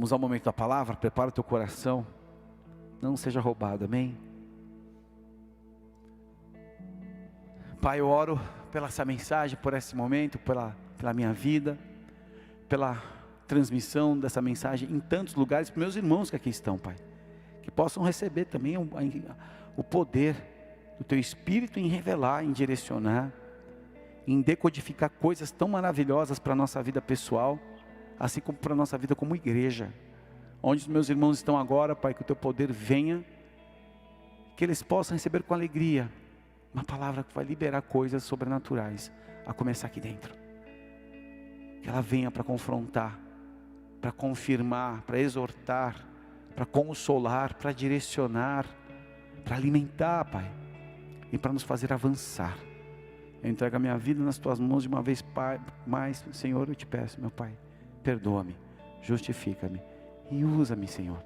Vamos ao momento da palavra. Prepara o teu coração, não seja roubado, amém? Pai, eu oro pela essa mensagem, por esse momento, pela minha vida, pela transmissão dessa mensagem em tantos lugares, para meus irmãos que aqui estão, Pai, que possam receber também o poder do Teu Espírito em revelar, em direcionar, em decodificar coisas tão maravilhosas para a nossa vida pessoal, assim como para a nossa vida como igreja. Onde os meus irmãos estão agora, Pai, que o Teu poder venha, que eles possam receber com alegria uma palavra que vai liberar coisas sobrenaturais, a começar aqui dentro. Que ela venha para confrontar, para confirmar, para exortar, para consolar, para direcionar, para alimentar, Pai, e para nos fazer avançar. Eu entrego a minha vida nas Tuas mãos de uma vez, Pai, mais, Senhor, eu te peço, meu Pai, perdoa-me, justifica-me e usa-me, Senhor,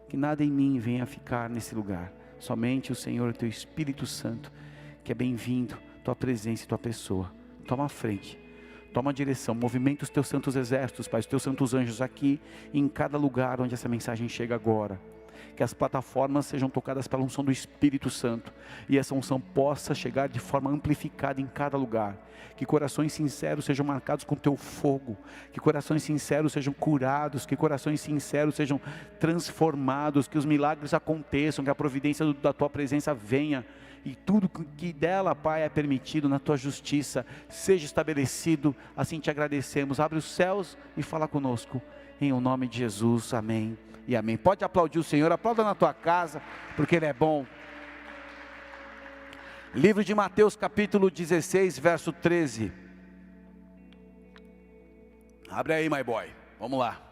que nada em mim venha ficar nesse lugar, somente o Senhor, o Teu Espírito Santo, que é bem-vindo, Tua presença e Tua pessoa. Toma a frente, toma a direção, movimenta os Teus santos exércitos, Pai, os Teus santos anjos aqui, em cada lugar onde essa mensagem chega agora. Que as plataformas sejam tocadas pela unção do Espírito Santo, e essa unção possa chegar de forma amplificada em cada lugar. Que corações sinceros sejam marcados com Teu fogo, que corações sinceros sejam curados, que corações sinceros sejam transformados, que os milagres aconteçam, que a providência da Tua presença venha, e tudo que dela, Pai, é permitido na Tua justiça, seja estabelecido. Assim te agradecemos. Abre os céus e fala conosco, em o nome de Jesus, amém e amém. Pode aplaudir o Senhor, aplauda na tua casa, porque Ele é bom. Livro de Mateus capítulo 16, verso 13. Abre aí, my boy, vamos lá.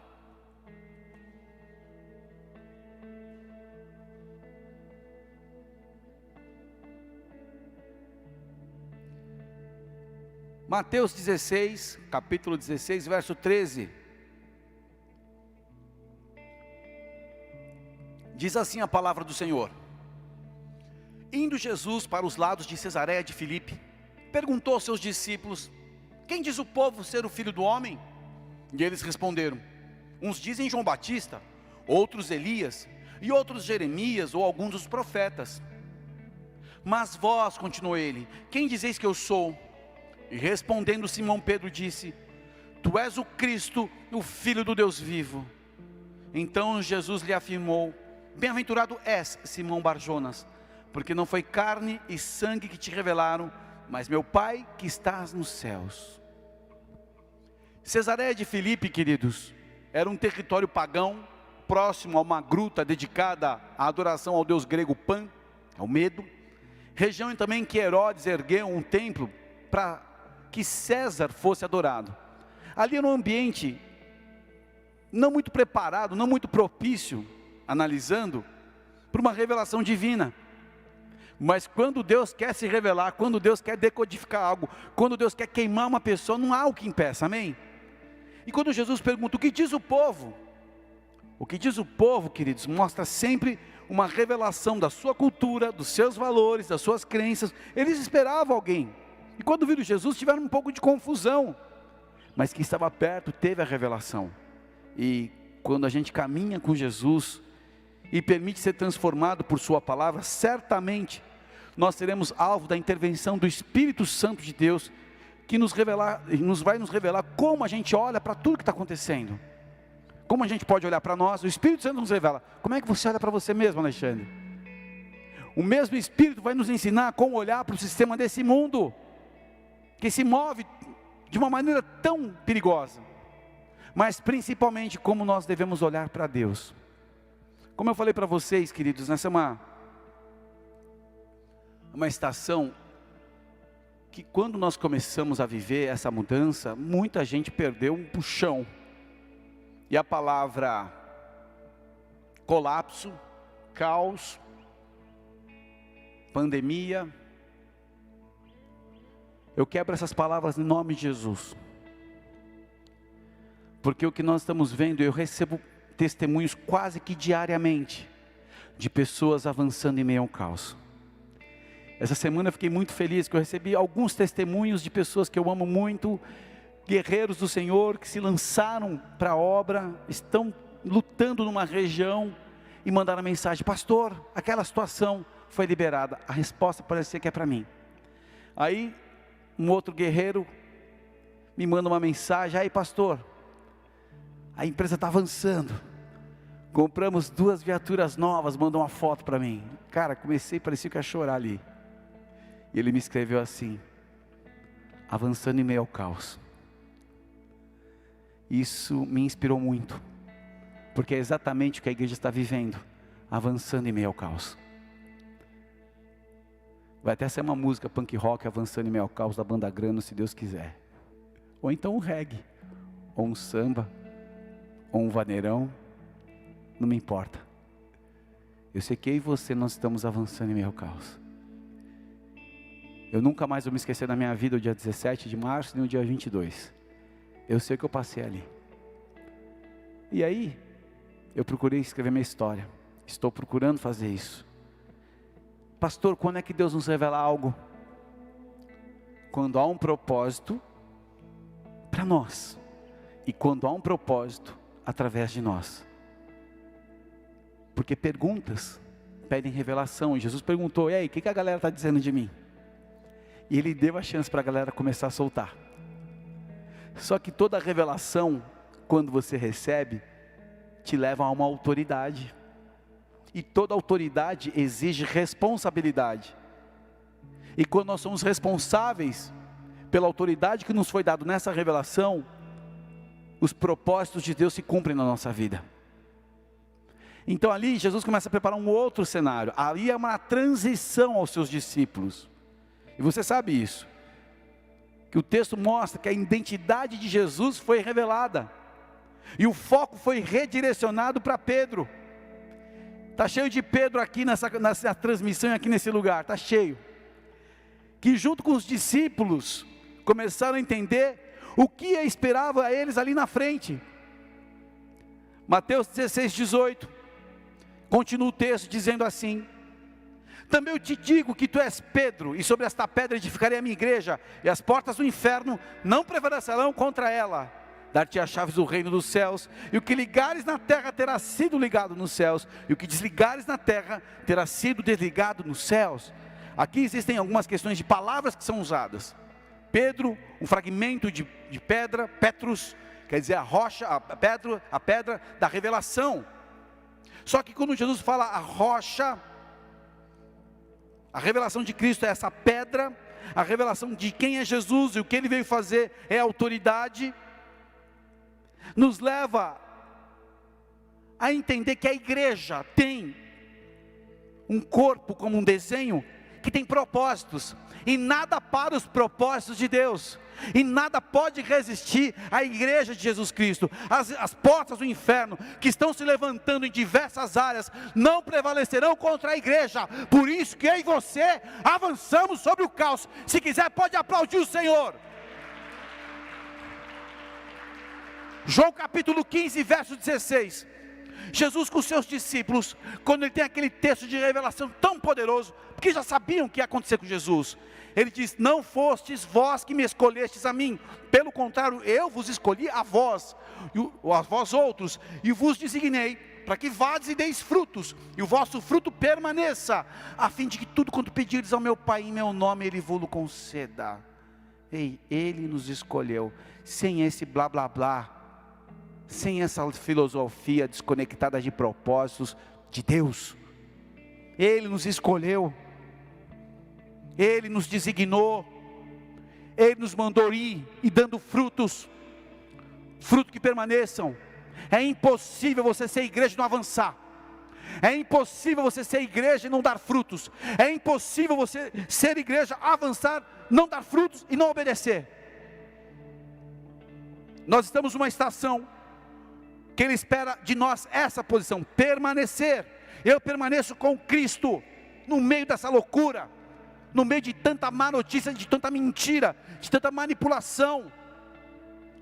Mateus 16, capítulo 16, verso 13. Diz assim a palavra do Senhor: Indo Jesus para os lados de Cesareia de Filipe, perguntou aos seus discípulos: Quem diz o povo ser o Filho do Homem? E eles responderam: Uns dizem João Batista, outros Elias, e outros Jeremias ou alguns dos profetas. Mas vós, continuou ele, quem dizeis que eu sou? E respondendo Simão Pedro disse: Tu és o Cristo, o Filho do Deus vivo. Então Jesus lhe afirmou: Bem-aventurado és, Simão Barjonas, porque não foi carne e sangue que te revelaram, mas meu Pai que estás nos céus. Cesareia de Filipe, queridos, era um território pagão, próximo a uma gruta dedicada à adoração ao deus grego Pan, ao medo. Região também que Herodes ergueu um templo para que César fosse adorado. Ali era um ambiente não muito preparado, não muito propício, analisando, para uma revelação divina. Mas quando Deus quer se revelar, quando Deus quer decodificar algo, quando Deus quer queimar uma pessoa, não há o que impeça, amém? E quando Jesus pergunta, o que diz o povo? O que diz o povo, queridos, mostra sempre uma revelação da sua cultura, dos seus valores, das suas crenças. Eles esperavam alguém, e quando viram Jesus, tiveram um pouco de confusão, mas quem estava perto teve a revelação. E quando a gente caminha com Jesus, e permite ser transformado por sua palavra, certamente nós seremos alvo da intervenção do Espírito Santo de Deus, que vai nos revelar como a gente olha para tudo que está acontecendo. Como a gente pode olhar para nós, o Espírito Santo nos revela. Como é que você olha para você mesmo, Alexandre? O mesmo Espírito vai nos ensinar como olhar para o sistema desse mundo, que se move de uma maneira tão perigosa, mas principalmente como nós devemos olhar para Deus. Como eu falei para vocês, queridos, nessa é uma estação que quando nós começamos a viver essa mudança, muita gente perdeu um puxão. E a palavra colapso, caos, pandemia, eu quebro essas palavras em nome de Jesus. Porque o que nós estamos vendo, eu recebo testemunhos quase que diariamente, de pessoas avançando em meio ao caos. Essa semana eu fiquei muito feliz, que eu recebi alguns testemunhos de pessoas que eu amo muito, guerreiros do Senhor, que se lançaram para a obra, estão lutando numa região e mandaram mensagem: pastor, aquela situação foi liberada, a resposta parecia que é para mim. Aí um outro guerreiro me manda uma mensagem: aí pastor, a empresa está avançando, compramos 2 viaturas novas, mandou uma foto para mim. Cara, parecia que ia chorar ali. E ele me escreveu assim: avançando em meio ao caos. Isso me inspirou muito, porque é exatamente o que a igreja está vivendo, avançando em meio ao caos. Vai até ser uma música punk rock, avançando em meio ao caos, da banda Grano, se Deus quiser. Ou então um reggae, ou um samba, ou um vaneirão, não me importa. Eu sei que eu e você, nós estamos avançando em meio ao caos. Eu nunca mais vou me esquecer na minha vida o dia 17 de março, nem o dia 22. Eu sei que eu passei ali. E aí, eu procurei escrever minha história. Estou procurando fazer isso. Pastor, quando é que Deus nos revela algo? Quando há um propósito para nós. E quando há um propósito através de nós. Porque perguntas pedem revelação. E Jesus perguntou: e aí, o que a galera está dizendo de mim? E Ele deu a chance para a galera começar a soltar. Só que toda revelação, quando você recebe, te leva a uma autoridade. E toda autoridade exige responsabilidade. E quando nós somos responsáveis pela autoridade que nos foi dada nessa revelação, os propósitos de Deus se cumprem na nossa vida. Então ali Jesus começa a preparar um outro cenário. Ali é uma transição aos seus discípulos. E você sabe isso. Que o texto mostra que a identidade de Jesus foi revelada. E o foco foi redirecionado para Pedro. Está cheio de Pedro aqui nessa transmissão, aqui nesse lugar, está cheio. Que junto com os discípulos, começaram a entender o que esperava a eles ali na frente. Mateus 16, 18, continua o texto dizendo assim: também eu te digo que tu és Pedro, e sobre esta pedra edificarei a minha igreja, e as portas do inferno não prevalecerão contra ela. Dar-te as chaves do reino dos céus, e o que ligares na terra terá sido ligado nos céus, e o que desligares na terra terá sido desligado nos céus. Aqui existem algumas questões de palavras que são usadas. Pedro, um fragmento de pedra, Petrus, quer dizer a rocha, a pedra da revelação. Só que quando Jesus fala a rocha, a revelação de Cristo é essa pedra, a revelação de quem é Jesus e o que Ele veio fazer é a autoridade, nos leva a entender que a igreja tem um corpo como um desenho, que tem propósitos, e nada para os propósitos de Deus, e nada pode resistir à igreja de Jesus Cristo. As portas do inferno, que estão se levantando em diversas áreas, não prevalecerão contra a igreja. Por isso que eu e você avançamos sobre o caos. Se quiser pode aplaudir o Senhor. João capítulo 15, verso 16. Jesus com seus discípulos, quando ele tem aquele texto de revelação tão poderoso, porque já sabiam o que ia acontecer com Jesus, ele diz: não fostes vós que me escolhestes a mim, pelo contrário, eu vos escolhi a vós, a vós outros, e vos designei, para que vades e deis frutos, e o vosso fruto permaneça, a fim de que tudo quanto pedirdes ao meu Pai em meu nome, Ele vos conceda. Ei, Ele nos escolheu, sem esse blá blá blá, sem essa filosofia desconectada de propósitos de Deus. Ele nos escolheu, Ele nos designou, Ele nos mandou ir e dando frutos, frutos que permaneçam. É impossível você ser igreja e não avançar. É impossível você ser igreja e não dar frutos. É impossível você ser igreja, avançar, não dar frutos e não obedecer. Nós estamos numa estação que Ele espera de nós essa posição, permanecer. Eu permaneço com Cristo, no meio dessa loucura, no meio de tanta má notícia, de tanta mentira, de tanta manipulação.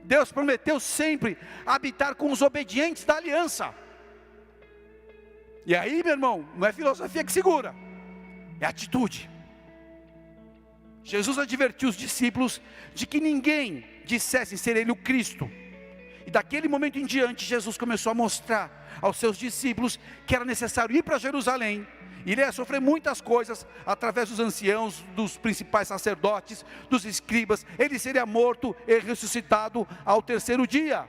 Deus prometeu sempre habitar com os obedientes da aliança. E aí, meu irmão, não é filosofia que segura, é atitude. Jesus advertiu os discípulos de que ninguém dissesse ser Ele o Cristo, E daquele momento em diante, Jesus começou a mostrar aos seus discípulos que era necessário ir para Jerusalém. Ele ia sofrer muitas coisas através dos anciãos, dos principais sacerdotes, dos escribas. Ele seria morto e ressuscitado ao terceiro dia.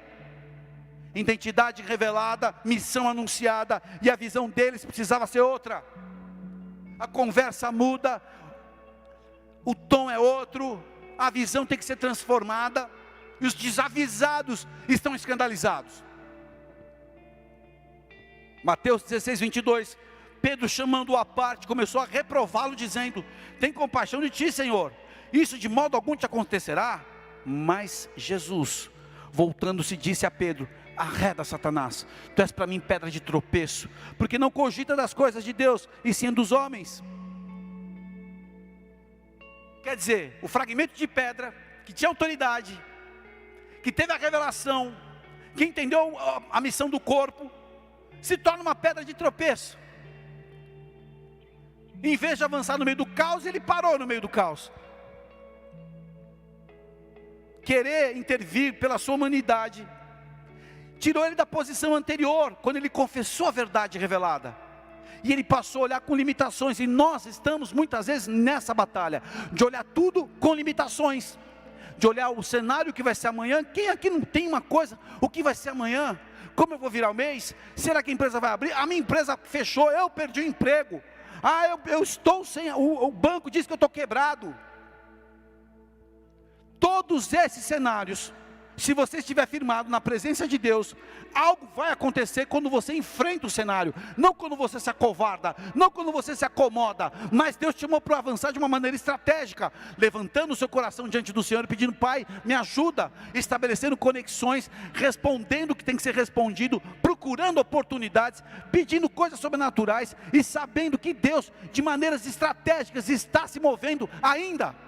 Identidade revelada, missão anunciada, e a visão deles precisava ser outra. A conversa muda, o tom é outro, a visão tem que ser transformada, e os desavisados estão escandalizados. Mateus 16, 22, Pedro, chamando-o à parte, começou a reprová-lo, dizendo: tem compaixão de ti, Senhor, isso de modo algum te acontecerá. Mas Jesus, voltando-se, disse a Pedro: arreda, Satanás, tu és para mim pedra de tropeço, porque não cogita das coisas de Deus, e sim dos homens. Quer dizer, o fragmento de pedra, que tinha autoridade, que teve a revelação, que entendeu a missão do corpo, se torna uma pedra de tropeço. Em vez de avançar no meio do caos, ele parou no meio do caos. Querer intervir pela sua humanidade tirou ele da posição anterior, quando ele confessou a verdade revelada, e ele passou a olhar com limitações. E nós estamos muitas vezes nessa batalha, de olhar tudo com limitações, de olhar o cenário que vai ser amanhã. Quem aqui não tem uma coisa, o que vai ser amanhã? Como eu vou virar o mês? Será que a empresa vai abrir? A minha empresa fechou, eu perdi o emprego. Eu estou sem, o banco diz que eu estou quebrado. Todos esses cenários, se você estiver firmado na presença de Deus, algo vai acontecer quando você enfrenta o cenário, não quando você se acovarda, não quando você se acomoda, mas Deus te chamou para avançar de uma maneira estratégica, levantando o seu coração diante do Senhor, pedindo: Pai, me ajuda, estabelecendo conexões, respondendo o que tem que ser respondido, procurando oportunidades, pedindo coisas sobrenaturais, e sabendo que Deus, de maneiras estratégicas, está se movendo ainda.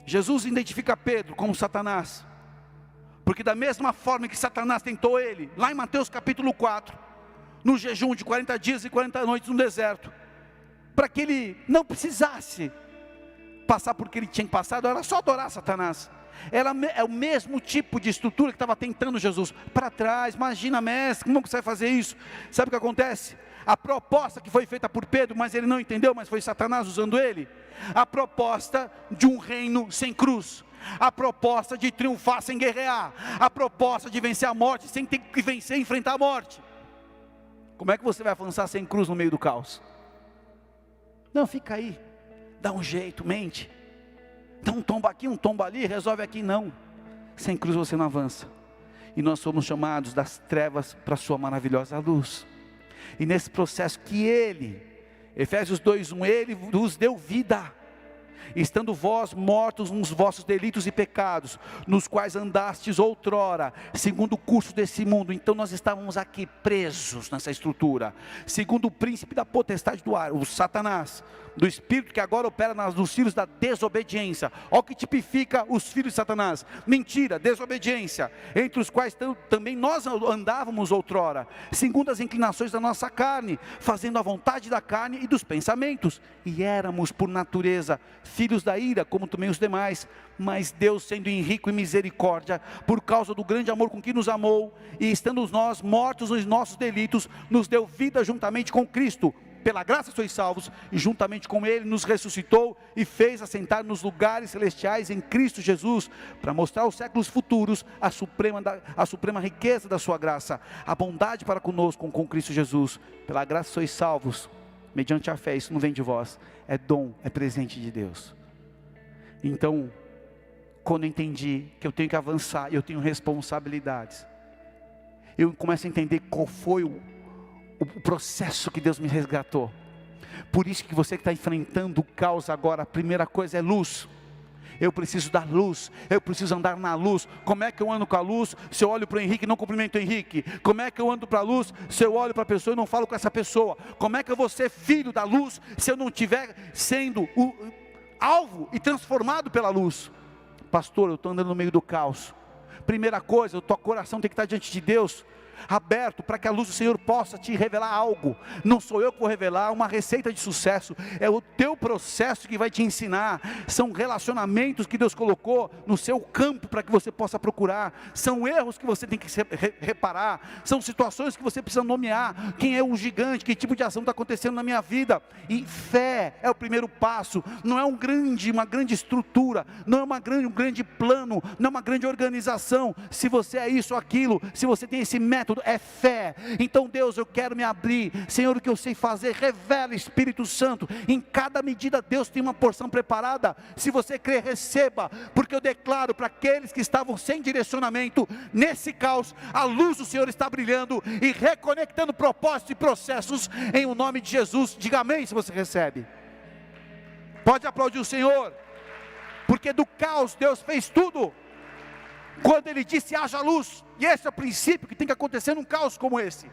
Jesus identifica Pedro como Satanás, porque da mesma forma que Satanás tentou ele, lá em Mateus capítulo 4, no jejum de 40 dias e 40 noites no deserto, para que ele não precisasse passar por que ele tinha passado, era só adorar Satanás. É o mesmo tipo de estrutura que estava tentando Jesus, para trás. Imagina, mestre, como você vai fazer isso? Sabe o que acontece? A proposta que foi feita por Pedro, mas ele não entendeu, mas foi Satanás usando ele. A proposta de um reino sem cruz, a proposta de triunfar sem guerrear, a proposta de vencer a morte sem ter que vencer e enfrentar a morte. Como é que você vai avançar sem cruz no meio do caos? Não, fica aí, dá um jeito, mente, dá um tombo aqui, um tombo ali, resolve aqui. Não, sem cruz você não avança. E nós somos chamados das trevas para a sua maravilhosa luz. E nesse processo que ele, Efésios 2:1, ele nos deu vida, estando vós mortos nos vossos delitos e pecados, nos quais andastes outrora, segundo o curso desse mundo. Então nós estávamos aqui presos nessa estrutura, segundo o príncipe da potestade do ar, o Satanás, do espírito que agora opera nos filhos da desobediência. Olha o que tipifica os filhos de Satanás: mentira, desobediência, entre os quais também nós andávamos outrora, segundo as inclinações da nossa carne, fazendo a vontade da carne e dos pensamentos, e éramos por natureza filhos da ira, como também os demais. Mas Deus, sendo rico em misericórdia, por causa do grande amor com que nos amou, e estando nós mortos nos nossos delitos, nos deu vida juntamente com Cristo. Pela graça sois salvos, e juntamente com Ele nos ressuscitou e fez assentar nos lugares celestiais em Cristo Jesus, para mostrar aos séculos futuros a suprema riqueza da sua graça, a bondade para conosco com Cristo Jesus. Pela graça sois salvos, mediante a fé. Isso não vem de vós, é dom, é presente de Deus. Então, quando eu entendi que eu tenho que avançar, eu tenho responsabilidades, eu começo a entender qual foi o processo que Deus me resgatou. Por isso que você que está enfrentando o caos agora, a primeira coisa é luz. Eu preciso dar luz, eu preciso andar na luz. Como é que eu ando com a luz se eu olho para o Henrique e não cumprimento o Henrique? Como é que eu ando para a luz se eu olho para a pessoa e não falo com essa pessoa? Como é que eu vou ser filho da luz se eu não estiver sendo o alvo e transformado pela luz? Pastor, eu estou andando no meio do caos. Primeira coisa, o teu coração tem que estar diante de Deus. aberto para que a luz do Senhor possa te revelar algo. Não sou eu que vou revelar uma receita de sucesso, é o teu processo que vai te ensinar. São relacionamentos que Deus colocou no seu campo para que você possa procurar, são erros que você tem que reparar, são situações que você precisa nomear. Quem é o gigante, que tipo de ação está acontecendo na minha vida? E fé é o primeiro passo. Não é uma grande estrutura, não é um grande plano, não é uma grande organização. Se você é isso ou aquilo, se você tem esse método, é fé. Então Deus, eu quero me abrir, Senhor, o que eu sei fazer, revela, Espírito Santo. Em cada medida Deus tem uma porção preparada. Se você crer, receba, porque eu declaro para aqueles que estavam sem direcionamento, nesse caos, a luz do Senhor está brilhando e reconectando propósitos e processos em o nome de Jesus. Diga amém se você recebe. Pode aplaudir o Senhor, porque do caos Deus fez tudo. Quando Ele disse haja luz, e esse é o princípio que tem que acontecer num caos como esse.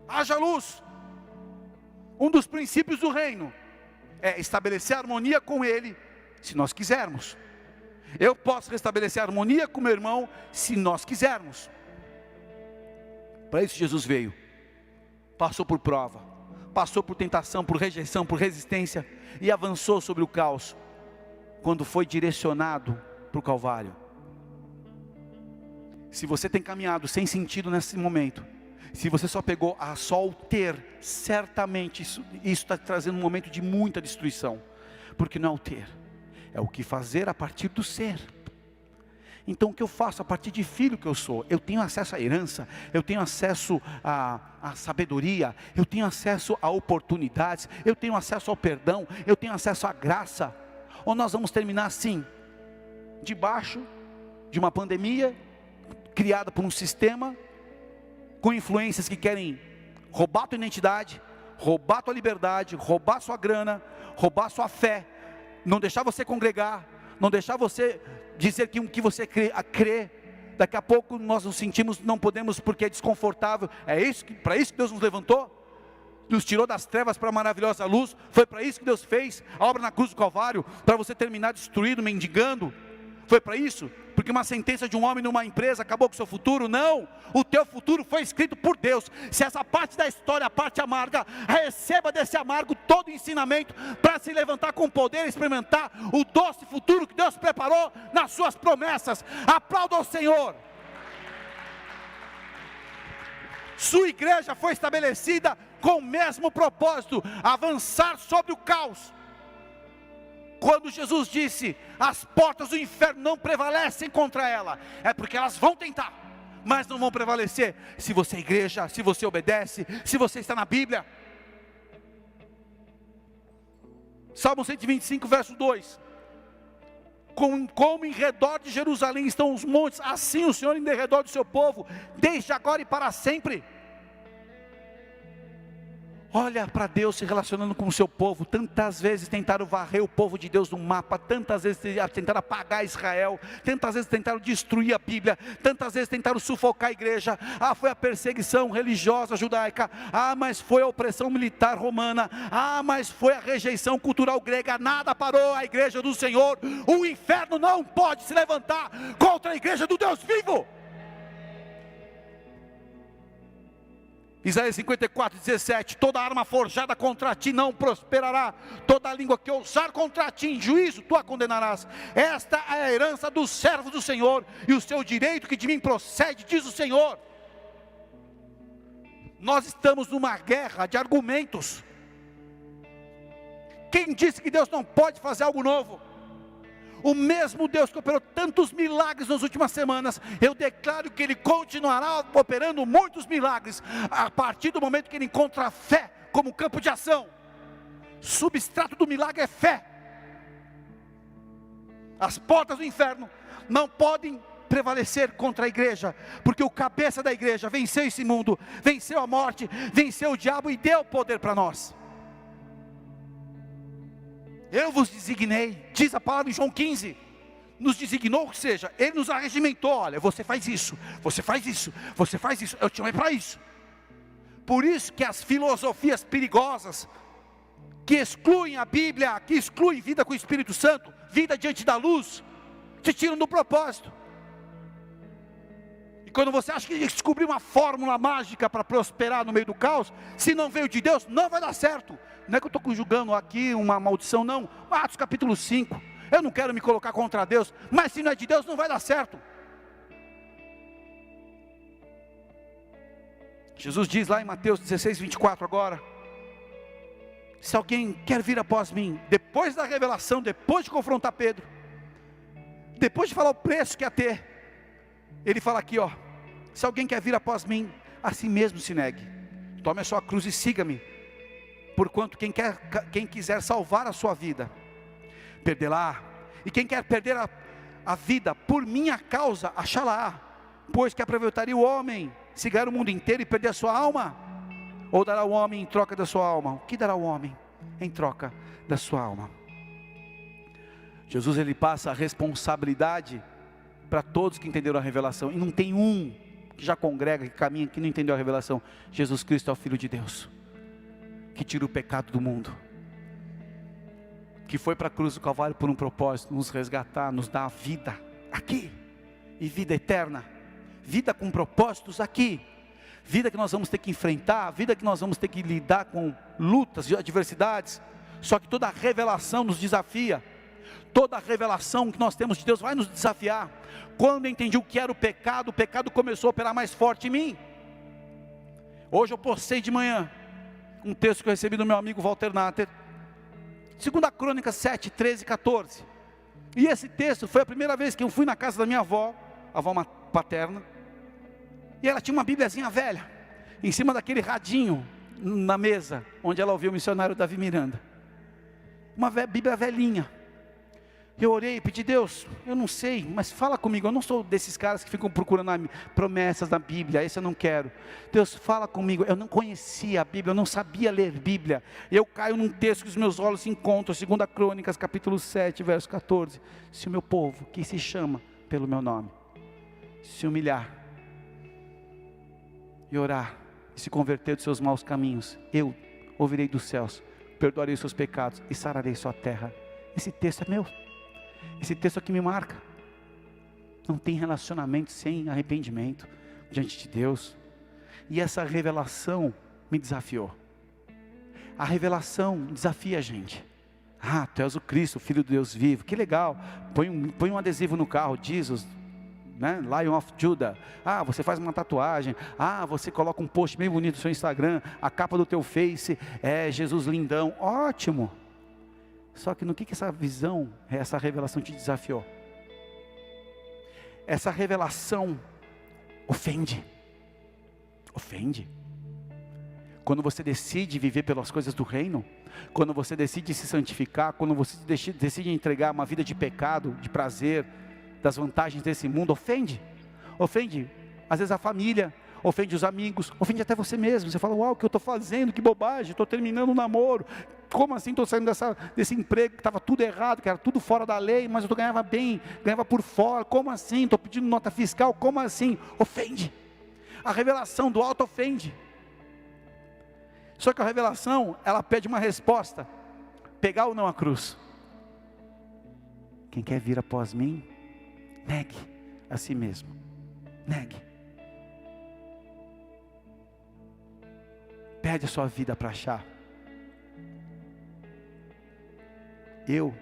Haja luz. Um dos princípios do reino é estabelecer harmonia com Ele, se nós quisermos. Eu posso restabelecer a harmonia com meu irmão, se nós quisermos. Para isso Jesus veio, passou por prova, passou por tentação, por rejeição, por resistência, e avançou sobre o caos, quando foi direcionado para o Calvário. Se você tem caminhado sem sentido nesse momento, se você só pegou só o ter, certamente isso está trazendo um momento de muita destruição, porque não é o ter, é o que fazer a partir do ser. Então o que eu faço a partir de filho que eu sou? Eu tenho acesso à herança, eu tenho acesso à sabedoria, eu tenho acesso a oportunidades, eu tenho acesso ao perdão, eu tenho acesso à graça. Ou nós vamos terminar assim, debaixo de uma pandemia, criada por um sistema, com influências que querem roubar tua identidade, roubar tua liberdade, roubar sua grana, roubar sua fé, não deixar você congregar, não deixar você dizer que o que você crê. Daqui a pouco nós nos sentimos, não podemos porque é desconfortável. Para isso que Deus nos levantou, nos tirou das trevas para a maravilhosa luz. Foi para isso que Deus fez a obra na cruz do Calvário, para você terminar destruído, mendigando. Foi para isso? Porque uma sentença de um homem numa empresa acabou com o seu futuro? Não, o teu futuro foi escrito por Deus. Se essa parte da história, a parte amarga, receba desse amargo todo o ensinamento, para se levantar com poder e experimentar o doce futuro que Deus preparou nas suas promessas. Aplauda ao Senhor. Sua igreja foi estabelecida com o mesmo propósito, avançar sobre o caos. Quando Jesus disse, as portas do inferno não prevalecem contra ela, é porque elas vão tentar, mas não vão prevalecer, se você é igreja, se você obedece, se você está na Bíblia. Salmo 125, verso 2, como em redor de Jerusalém estão os montes, assim o Senhor em derredor do seu povo, desde agora e para sempre. Olha para Deus se relacionando com o seu povo. Tantas vezes tentaram varrer o povo de Deus no mapa, tantas vezes tentaram apagar Israel, tantas vezes tentaram destruir a Bíblia, tantas vezes tentaram sufocar a igreja. Foi a perseguição religiosa judaica, mas foi a opressão militar romana, mas foi a rejeição cultural grega. Nada parou a igreja do Senhor. O inferno não pode se levantar contra a igreja do Deus vivo. Isaías 54, 17, toda arma forjada contra ti não prosperará, toda língua que ousar contra ti em juízo, tu a condenarás. Esta é a herança dos servos do Senhor, e o seu direito que de mim procede, diz o Senhor. Nós estamos numa guerra de argumentos. Quem disse que Deus não pode fazer algo novo? O mesmo Deus que operou tantos milagres nas últimas semanas, eu declaro que Ele continuará operando muitos milagres, a partir do momento que Ele encontra a fé como campo de ação. Substrato do milagre é fé. As portas do inferno não podem prevalecer contra a igreja, porque o cabeça da igreja venceu esse mundo, venceu a morte, venceu o diabo e deu poder para nós. Eu vos designei, diz a palavra em João 15, nos designou, ou seja, Ele nos arregimentou. Olha, você faz isso, você faz isso, você faz isso, eu te chamei para isso. Por isso que as filosofias perigosas, que excluem a Bíblia, que excluem vida com o Espírito Santo, vida diante da luz, te tiram do propósito. quando você acha que descobriu uma fórmula mágica para prosperar no meio do caos, se não veio de Deus, não vai dar certo. Não é que eu estou julgando aqui uma maldição, não. Atos capítulo 5, eu não quero me colocar contra Deus, mas se não é de Deus, não vai dar certo. Jesus diz lá em Mateus 16, 24 agora: se alguém quer vir após mim, depois da revelação, depois de confrontar Pedro, depois de falar o preço que ia ter, ele fala aqui, ó: se alguém quer vir após mim, a si mesmo se negue, tome a sua cruz e siga-me, porquanto quem quiser salvar a sua vida, perdê-la, e quem quer perder a vida por minha causa, achá-la, pois que aproveitaria o homem se ganhar o mundo inteiro e perder a sua alma? Ou dará o homem em troca da sua alma? O que dará o homem em troca da sua alma? Jesus, ele passa a responsabilidade para todos que entenderam a revelação, e não tem um que já congrega, que caminha, que não entendeu a revelação. Jesus Cristo é o Filho de Deus, que tira o pecado do mundo, que foi para a cruz do Calvário por um propósito: nos resgatar, nos dar a vida aqui, e vida eterna, vida com propósitos aqui, vida que nós vamos ter que enfrentar, vida que nós vamos ter que lidar com lutas e adversidades. Só que toda a revelação nos desafia, toda a revelação que nós temos de Deus vai nos desafiar. Quando eu entendi o que era o pecado começou a operar mais forte em mim. Hoje eu postei de manhã um texto que eu recebi do meu amigo Walter Natter, 2 Crônicas 7, 13 e 14. E esse texto foi a primeira vez que eu fui na casa da minha avó, a avó paterna, e ela tinha uma bíbliazinha velha, em cima daquele radinho, na mesa, onde ela ouviu o missionário Davi Miranda. Uma bíblia velhinha. Eu orei e pedi: Deus, eu não sei, mas fala comigo. Eu não sou desses caras que ficam procurando promessas na Bíblia, esse eu não quero. Deus, fala comigo. Eu não conhecia a Bíblia, eu não sabia ler Bíblia. Eu caio num texto que os meus olhos se encontram, 2 Crônicas, capítulo 7, verso 14. Se o meu povo, que se chama pelo meu nome, se humilhar e orar, e se converter dos seus maus caminhos, eu ouvirei dos céus, perdoarei os seus pecados e sararei sua terra. Esse texto é meu. Esse texto aqui me marca. Não tem relacionamento sem arrependimento diante de Deus. E essa revelação me desafiou. A revelação desafia a gente. Ah, tu és o Cristo, o Filho de Deus vivo. Que legal. Põe um adesivo no carro, Jesus, né? Lion of Judah. Ah, você faz uma tatuagem. Ah, você coloca um post bem bonito no seu Instagram. A capa do teu Face é Jesus lindão. Ótimo. Só que no que essa visão, essa revelação te desafiou? Essa revelação ofende. Ofende. Quando você decide viver pelas coisas do reino, quando você decide se santificar, quando você decide entregar uma vida de pecado, de prazer, das vantagens desse mundo, ofende. Ofende, às vezes, a família, ofende os amigos, ofende até você mesmo. Você fala: uau, o que eu estou fazendo, que bobagem, estou terminando um namoro, como assim estou saindo desse emprego que estava tudo errado, que era tudo fora da lei, mas eu ganhava bem, ganhava por fora, como assim, estou pedindo nota fiscal, como assim? Ofende. A revelação do alto ofende. Só que a revelação, ela pede uma resposta: pegar ou não a cruz. Quem quer vir após mim, negue a si mesmo, negue. Perde a sua vida para achar. Eu,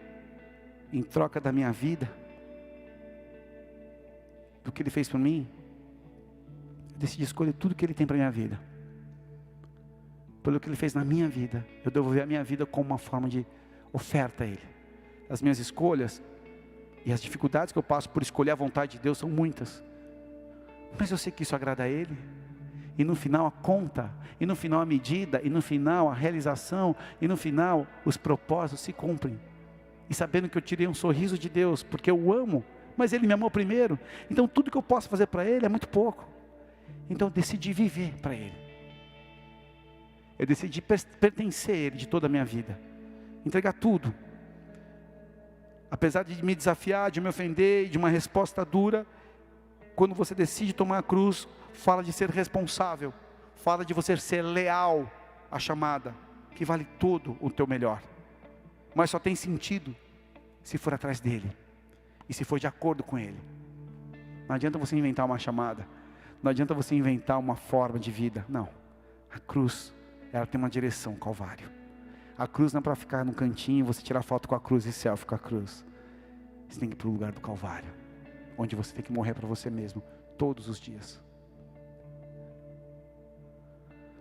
em troca da minha vida, do que Ele fez por mim, eu decidi escolher tudo que Ele tem para a minha vida. Pelo que Ele fez na minha vida, eu devolver a minha vida como uma forma de oferta a Ele. As minhas escolhas e as dificuldades que eu passo por escolher a vontade de Deus são muitas, mas eu sei que isso agrada a Ele. E no final a conta, e no final a medida, e no final a realização, e no final os propósitos se cumprem. E sabendo que eu tirei um sorriso de Deus, porque eu o amo, mas Ele me amou primeiro, então tudo que eu posso fazer para Ele é muito pouco. Então eu decidi viver para Ele. Eu decidi pertencer a Ele de toda a minha vida, entregar tudo. Apesar de me desafiar, de me ofender, de uma resposta dura, quando você decide tomar a cruz, fala de ser responsável, fala de você ser leal à chamada, que vale todo o teu melhor, mas só tem sentido se for atrás dEle, e se for de acordo com Ele. Não adianta você inventar uma chamada, Não adianta você inventar uma forma de vida. Não. A cruz, ela tem uma direção, Calvário. A cruz não é para ficar no cantinho, você tirar foto com a cruz e selfie com a cruz. Você tem que ir para o lugar do Calvário, onde você tem que morrer para você mesmo, todos os dias.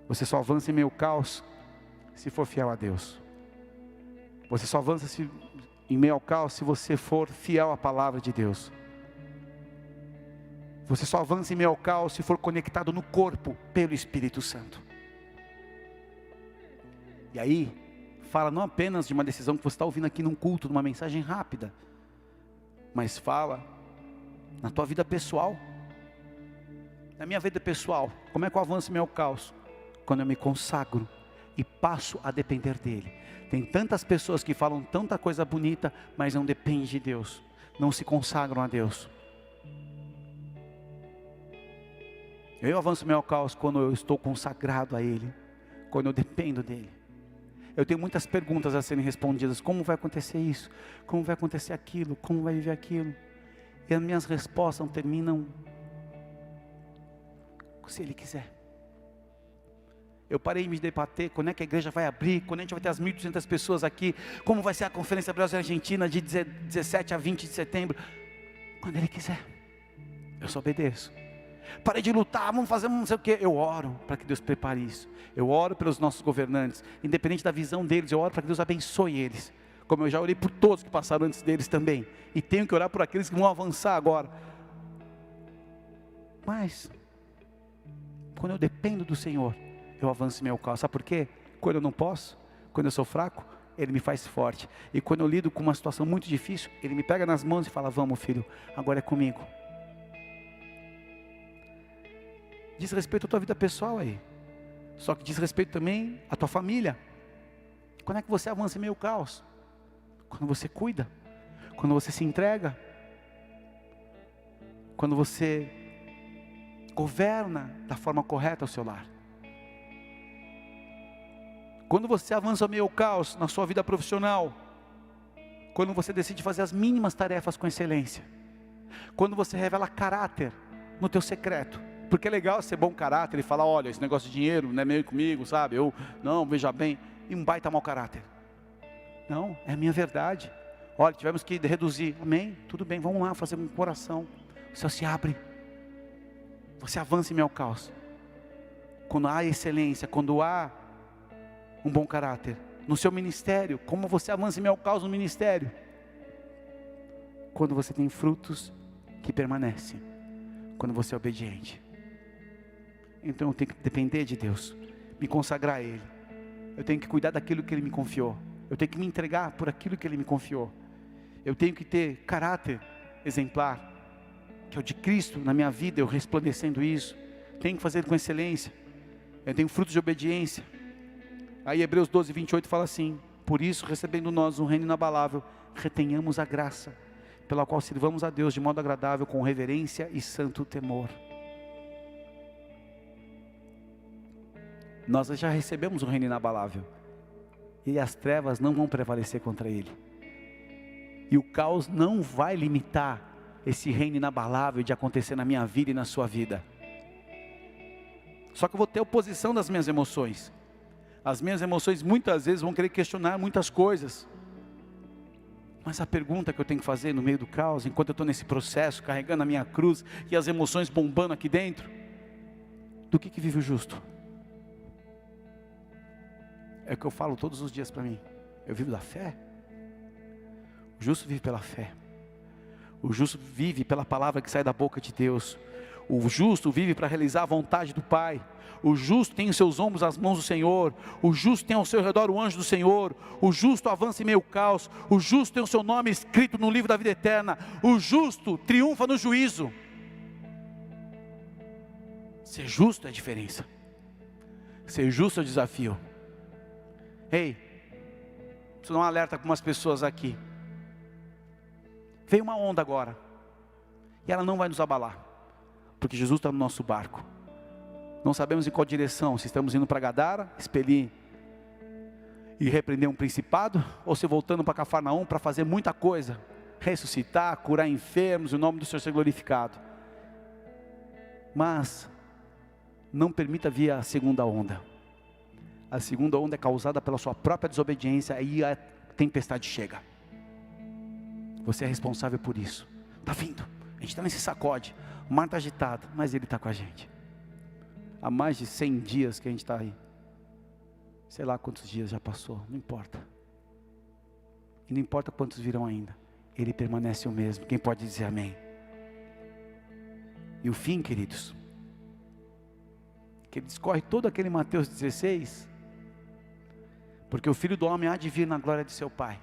Você só avança em meio ao caos, se for fiel a Deus. Você só avança em meio ao caos, se você for fiel à palavra de Deus. Você só avança em meio ao caos, se for conectado no corpo, pelo Espírito Santo. E aí, fala não apenas de uma decisão que você está ouvindo aqui num culto, numa mensagem rápida, mas fala na tua vida pessoal. Na minha vida pessoal, como é que eu avanço em meio ao caos? Quando eu me consagro e passo a depender dEle. Tem tantas pessoas que falam tanta coisa bonita, mas não dependem de Deus, não se consagram a Deus. Eu avanço em meio ao caos quando eu estou consagrado a Ele, quando eu dependo dEle. Eu tenho muitas perguntas a serem respondidas. Como vai acontecer isso? Como vai acontecer aquilo? Como vai viver aquilo? E as minhas respostas não terminam se Ele quiser. Eu parei de me debater, quando é que a igreja vai abrir, quando a gente vai ter as 1.200 pessoas aqui, como vai ser a Conferência Brasil-Argentina de 17 a 20 de setembro. Quando Ele quiser, eu só obedeço. Parei de lutar, vamos fazer não sei o que. Eu oro para que Deus prepare isso. Eu oro pelos nossos governantes, independente da visão deles, eu oro para que Deus abençoe eles. Como eu já orei por todos que passaram antes deles também. E tenho que orar por aqueles que vão avançar agora. Mas, quando eu dependo do Senhor, eu avanço em meu caos. Sabe por quê? Quando eu não posso, quando eu sou fraco, Ele me faz forte. E quando eu lido com uma situação muito difícil, Ele me pega nas mãos e fala, vamos filho, agora é comigo. Diz respeito à tua vida pessoal aí. Só que diz respeito também à tua família. Quando é que você avança em meio ao caos? Quando você cuida. Quando você se entrega. Quando você governa da forma correta o seu lar. Quando você avança meio ao caos na sua vida profissional. Quando você decide fazer as mínimas tarefas com excelência. Quando você revela caráter no teu secreto. Porque é legal ser bom caráter e falar, olha, esse negócio de dinheiro não é meio comigo, sabe? Eu, não, veja bem, e um baita mau caráter. Não, é a minha verdade. Olha, tivemos que reduzir, amém? Tudo bem, vamos lá fazer um coração. O céu se abre. Você avança em meio ao caos. Quando há excelência, quando há um bom caráter. No seu ministério, como você avança em meio ao caos no ministério? Quando você tem frutos que permanecem. Quando você é obediente. Então eu tenho que depender de Deus, me consagrar a Ele. Eu tenho que cuidar daquilo que Ele me confiou. Eu tenho que me entregar por aquilo que Ele me confiou. Eu tenho que ter caráter exemplar, que é o de Cristo na minha vida, eu resplandecendo isso. Tenho que fazer com excelência. Eu tenho frutos de obediência. Aí Hebreus 12, 28 fala assim, por isso recebendo nós um reino inabalável, retenhamos a graça, pela qual sirvamos a Deus de modo agradável, com reverência e santo temor. Nós já recebemos um reino inabalável. E as trevas não vão prevalecer contra ele. E o caos não vai limitar esse reino inabalável de acontecer na minha vida e na sua vida. Só que eu vou ter oposição das minhas emoções. As minhas emoções muitas vezes vão querer questionar muitas coisas. Mas a pergunta que eu tenho que fazer no meio do caos, enquanto eu estou nesse processo, carregando a minha cruz e as emoções bombando aqui dentro, do que vive o justo? É o que eu falo todos os dias para mim. Eu vivo da fé. O justo vive pela fé. O justo vive pela palavra que sai da boca de Deus. O justo vive para realizar a vontade do Pai. O justo tem em seus ombros as mãos do Senhor. O justo tem ao seu redor o anjo do Senhor. O justo avança em meio ao caos. O justo tem o seu nome escrito no livro da vida eterna. O justo triunfa no juízo. Ser justo é a diferença. Ser justo é o desafio. Ei, preciso dar um alerta com umas pessoas aqui. Veio uma onda agora. E ela não vai nos abalar. Porque Jesus está no nosso barco. Não sabemos em qual direção. Se estamos indo para Gadara, expelir e repreender um principado. Ou se voltando para Cafarnaum para fazer muita coisa. Ressuscitar, curar enfermos, o nome do Senhor ser glorificado. Mas Não permita vir a segunda onda. A segunda onda é causada pela sua própria desobediência, aí a tempestade chega. Você é responsável por isso. Está vindo, a gente está nesse sacode, o mar está agitado, mas Ele está com a gente. Há mais de 100 dias que a gente está aí. Sei lá quantos dias já passou, não importa. E não importa quantos virão ainda, Ele permanece o mesmo. Quem pode dizer amém? E o fim, queridos, que ele discorre todo aquele Mateus 16, porque o Filho do Homem há de vir na glória de seu Pai,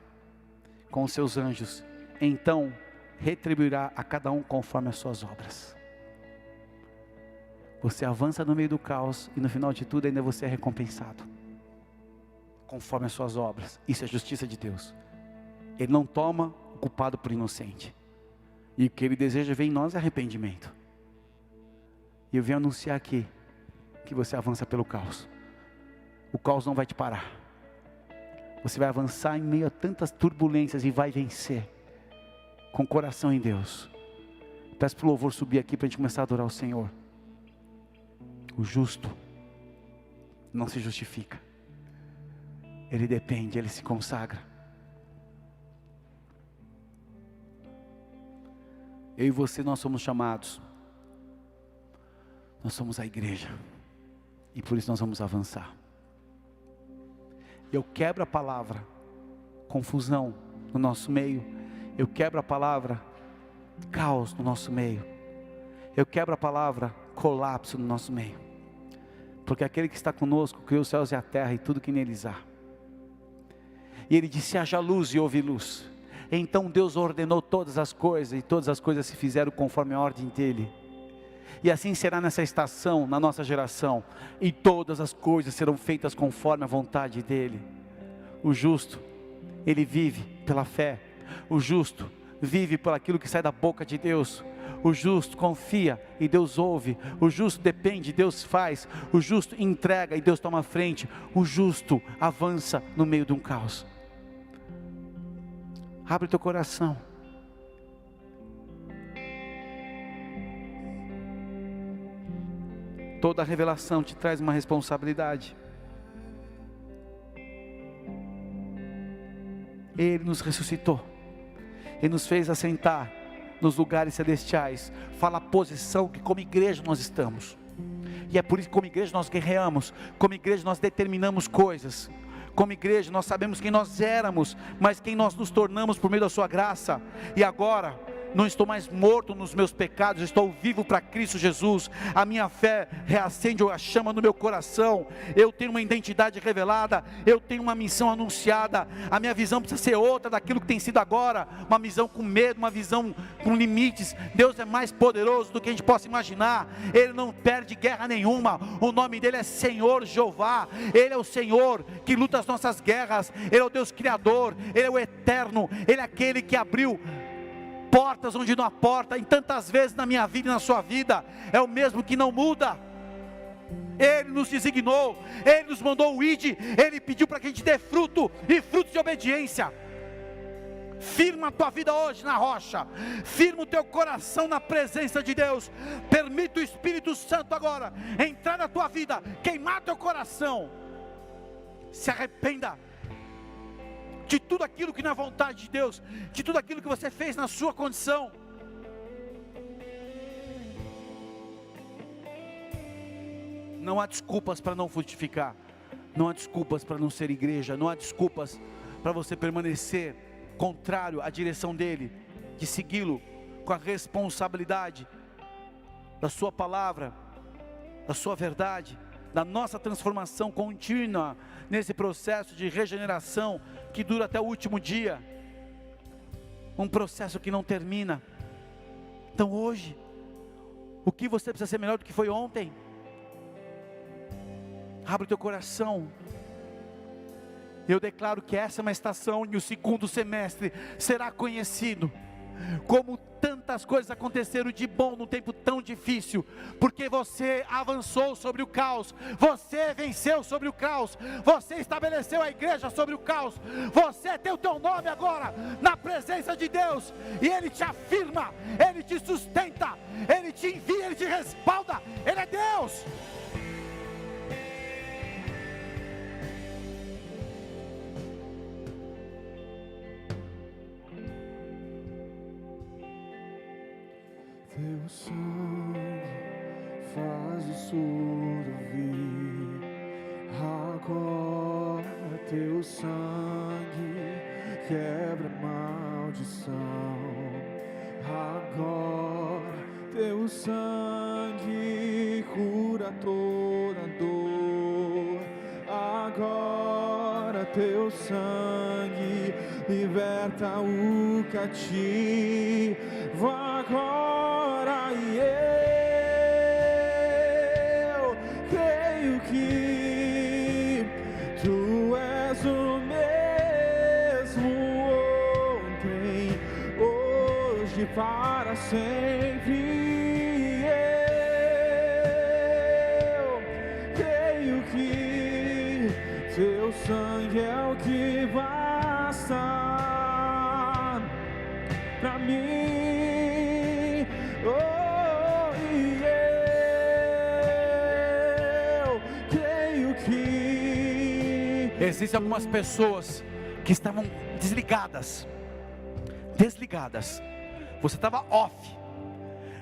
com os seus anjos, então retribuirá a cada um conforme as suas obras. Você avança no meio do caos, e no final de tudo ainda você é recompensado, conforme as suas obras. Isso é justiça de Deus. Ele não toma o culpado por inocente, e o que Ele deseja ver em nós é arrependimento. E eu venho anunciar aqui, que você avança pelo caos. O caos não vai te parar. Você vai avançar em meio a tantas turbulências e vai vencer, com o coração em Deus. Peço para o louvor subir aqui para a gente começar a adorar o Senhor. O justo não se justifica, ele depende, ele se consagra. Eu e você, nós somos chamados, nós somos a igreja, e por isso nós vamos avançar. Eu quebro a palavra confusão no nosso meio, eu quebro a palavra caos no nosso meio, eu quebro a palavra colapso no nosso meio, porque aquele que está conosco criou os céus e a terra e tudo que neles há. E Ele disse: haja luz, e houve luz. Então Deus ordenou todas as coisas, e todas as coisas se fizeram conforme a ordem dEle. E assim será nessa estação, na nossa geração, e todas as coisas serão feitas conforme a vontade dEle. O justo, ele vive pela fé. O justo vive por aquilo que sai da boca de Deus. O justo confia e Deus ouve. O justo depende, Deus faz. O justo entrega e Deus toma a frente. O justo avança no meio de um caos. Abre teu coração. Toda revelação te traz uma responsabilidade. Ele nos ressuscitou, Ele nos fez assentar nos lugares celestiais. Fala a posição que como igreja nós estamos. E é por isso que como igreja nós guerreamos, como igreja nós determinamos coisas. Como igreja nós sabemos quem nós éramos, mas quem nós nos tornamos por meio da sua graça. E agora não estou mais morto nos meus pecados, estou vivo para Cristo Jesus. A minha fé reacende a chama no meu coração. Eu tenho uma identidade revelada, eu tenho uma missão anunciada. A minha visão precisa ser outra daquilo que tem sido agora. Uma visão com medo, uma visão com limites. Deus é mais poderoso do que a gente possa imaginar. Ele não perde guerra nenhuma. O nome dele é Senhor Jeová. Ele é o Senhor que luta as nossas guerras. Ele é o Deus Criador, Ele é o Eterno. Ele é aquele que abriu portas onde não há porta, em tantas vezes na minha vida e na sua vida. É o mesmo que não muda. Ele nos designou, Ele nos mandou o ID, Ele pediu para que a gente dê fruto, e fruto de obediência. Firma a tua vida hoje na rocha, firma o teu coração na presença de Deus. Permita o Espírito Santo agora entrar na tua vida, queimar teu coração. Se arrependa de tudo aquilo que não é vontade de Deus, de tudo aquilo que você fez na sua condição. Não há desculpas para não frutificar, não há desculpas para não ser igreja, não há desculpas para você permanecer contrário à direção dEle, de segui-lo com a responsabilidade da sua palavra, da sua verdade, da nossa transformação contínua nesse processo de regeneração que dura até o último dia, um processo que não termina. Então hoje, o que você precisa ser melhor do que foi ontem? Abre o teu coração. Eu declaro que essa é uma estação e o segundo semestre será conhecido como tantas coisas aconteceram de bom num tempo tão difícil, porque você avançou sobre o caos, você venceu sobre o caos, você estabeleceu a igreja sobre o caos, você tem o teu nome agora na presença de Deus, e Ele te afirma, Ele te sustenta, Ele te envia, Ele te respalda, Ele é Deus. Teu sangue faz o surdo ouvir. Agora teu sangue quebra a maldição. Agora teu sangue cura toda dor. Agora teu sangue liberta o cativo. Agora eu creio que tu és o mesmo ontem, hoje, para sempre. Eu creio que teu sangue é o que basta pra mim. Oh, e eu creio que Existem algumas pessoas que estavam desligadas. Você estava off.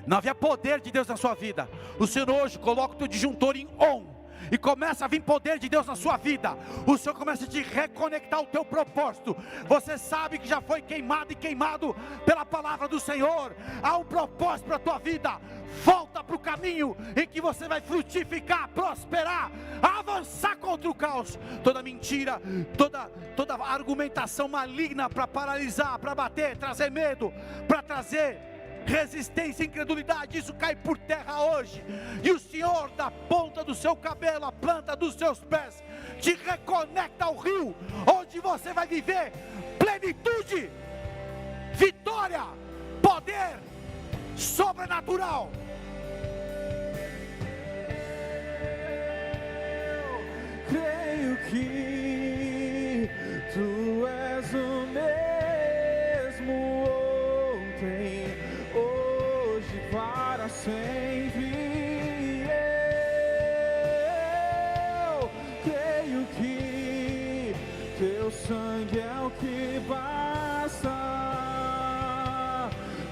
Não havia poder de Deus na sua vida. O Senhor hoje coloca o teu disjuntor em on. E começa a vir poder de Deus na sua vida. O Senhor começa a te reconectar ao teu propósito. Você sabe que já foi queimado e queimado pela palavra do Senhor. Há um propósito para a tua vida. Volta para o caminho em que você vai frutificar, prosperar, avançar contra o caos. Toda mentira, toda argumentação maligna para paralisar, para bater, trazer medo, para trazer resistência, incredulidade, isso cai por terra hoje. E o Senhor, da ponta do seu cabelo, a planta dos seus pés, te reconecta ao rio, onde você vai viver plenitude, vitória, poder sobrenatural. Creio que tu és o mesmo ontem, hoje, para sempre. Eu creio que teu sangue é o que basta